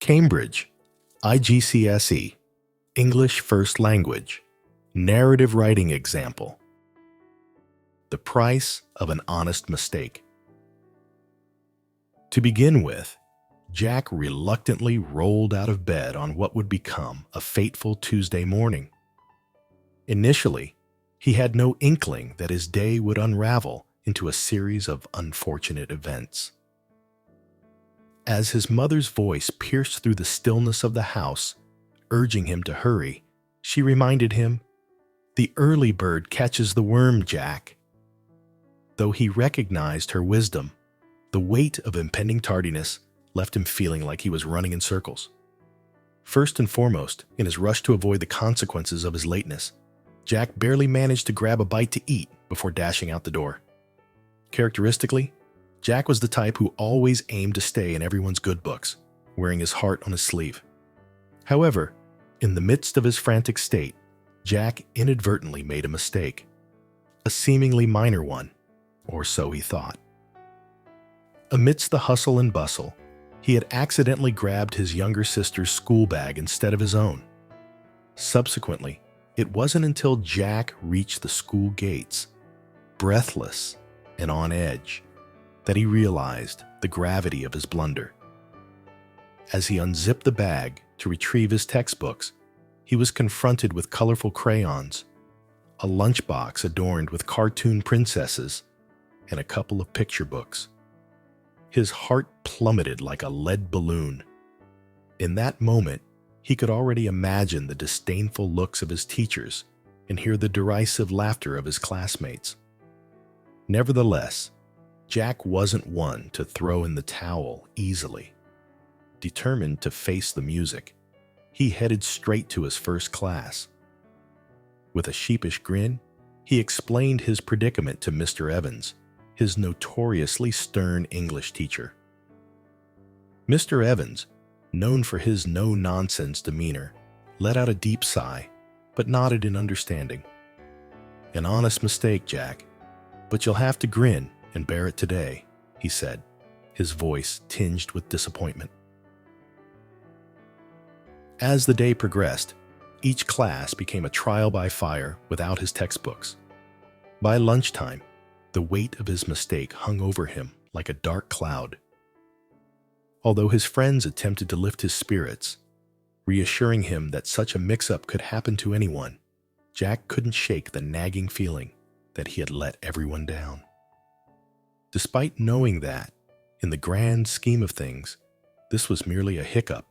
Cambridge, IGCSE, English First Language, Narrative Writing Example. The price of an honest mistake. To begin with, Jack reluctantly rolled out of bed on what would become a fateful Tuesday morning. Initially, he had no inkling that his day would unravel into a series of unfortunate events. As his mother's voice pierced through the stillness of the house, urging him to hurry, she reminded him, "The early bird catches the worm, Jack." Though he recognized her wisdom, the weight of impending tardiness left him feeling like he was running in circles. First and foremost, in his rush to avoid the consequences of his lateness, Jack barely managed to grab a bite to eat before dashing out the door. Characteristically, Jack was the type who always aimed to stay in everyone's good books, wearing his heart on his sleeve. However, in the midst of his frantic state, Jack inadvertently made a mistake. A seemingly minor one, or so he thought. Amidst the hustle and bustle, he had accidentally grabbed his younger sister's school bag instead of his own. Subsequently, it wasn't until Jack reached the school gates, breathless and on edge, that he realized the gravity of his blunder. As he unzipped the bag to retrieve his textbooks, he was confronted with colorful crayons, a lunchbox adorned with cartoon princesses, and a couple of picture books. His heart plummeted like a lead balloon. In that moment, he could already imagine the disdainful looks of his teachers and hear the derisive laughter of his classmates. Nevertheless, Jack wasn't one to throw in the towel easily. Determined to face the music, he headed straight to his first class. With a sheepish grin, he explained his predicament to Mr. Evans, his notoriously stern English teacher. Mr. Evans, known for his no-nonsense demeanor, let out a deep sigh, but nodded in understanding. "An honest mistake, Jack, but you'll have to grin and bear it today," he said, his voice tinged with disappointment. As the day progressed, each class became a trial by fire without his textbooks. By lunchtime, the weight of his mistake hung over him like a dark cloud. Although his friends attempted to lift his spirits, reassuring him that such a mix-up could happen to anyone, Jack couldn't shake the nagging feeling that he had let everyone down. Despite knowing that, in the grand scheme of things, this was merely a hiccup,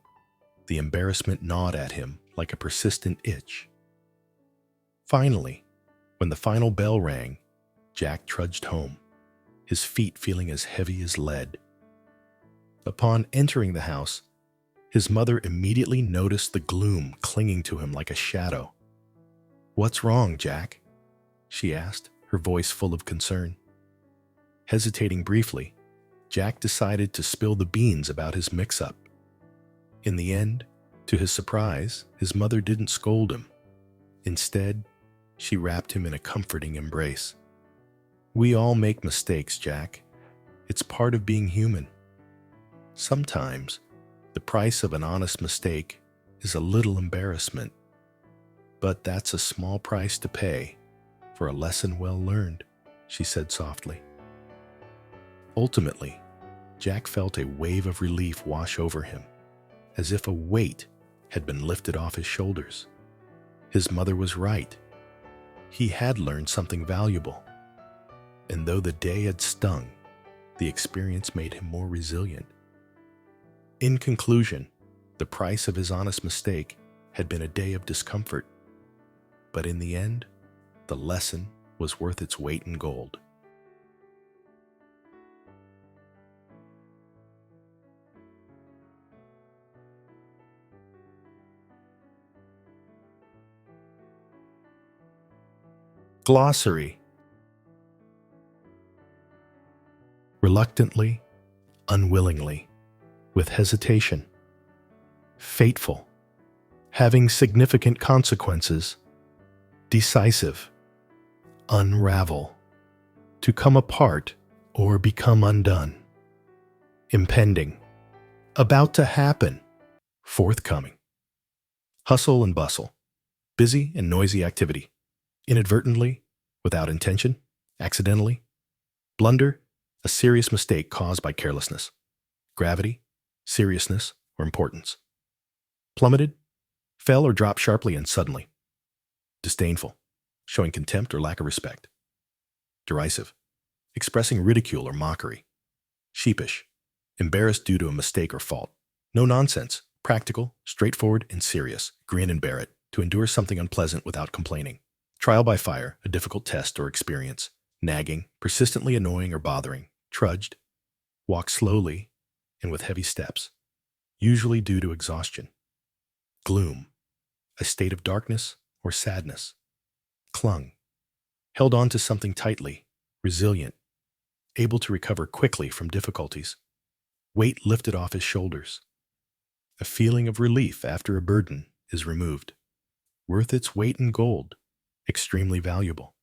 the embarrassment gnawed at him like a persistent itch. Finally, when the final bell rang, Jack trudged home, his feet feeling as heavy as lead. Upon entering the house, his mother immediately noticed the gloom clinging to him like a shadow. "What's wrong, Jack?" she asked, her voice full of concern. Hesitating briefly, Jack decided to spill the beans about his mix-up. In the end, to his surprise, his mother didn't scold him. Instead, she wrapped him in a comforting embrace. "We all make mistakes, Jack. It's part of being human. Sometimes, the price of an honest mistake is a little embarrassment, but that's a small price to pay for a lesson well learned," she said softly. Ultimately, Jack felt a wave of relief wash over him, as if a weight had been lifted off his shoulders. His mother was right. He had learned something valuable. And though the day had stung, the experience made him more resilient. In conclusion, the price of his honest mistake had been a day of discomfort. But in the end, the lesson was worth its weight in gold. Glossary. Reluctantly, unwillingly, with hesitation. Fateful, having significant consequences. Decisive, unravel, to come apart or become undone. Impending, about to happen, Forthcoming. Hustle and bustle. Busy and noisy activity. Inadvertently, without intention, accidentally. Blunder, a serious mistake caused by carelessness. Gravity, seriousness, or importance. Plummeted, fell or dropped sharply and suddenly. Disdainful, showing contempt or lack of respect. Derisive, expressing ridicule or mockery. Sheepish, embarrassed due to a mistake or fault. No nonsense, practical, straightforward, and serious. Grin and bear it, to endure something unpleasant without complaining. Trial by fire, a difficult test or experience. Nagging, persistently annoying or bothering. Trudged, walk slowly and with heavy steps, usually due to exhaustion. Gloom, a state of darkness or sadness. Clung, held on to something tightly, resilient, able to recover quickly from difficulties. Weight lifted off his shoulders. A feeling of relief after a burden is removed. Worth its weight in gold, extremely valuable.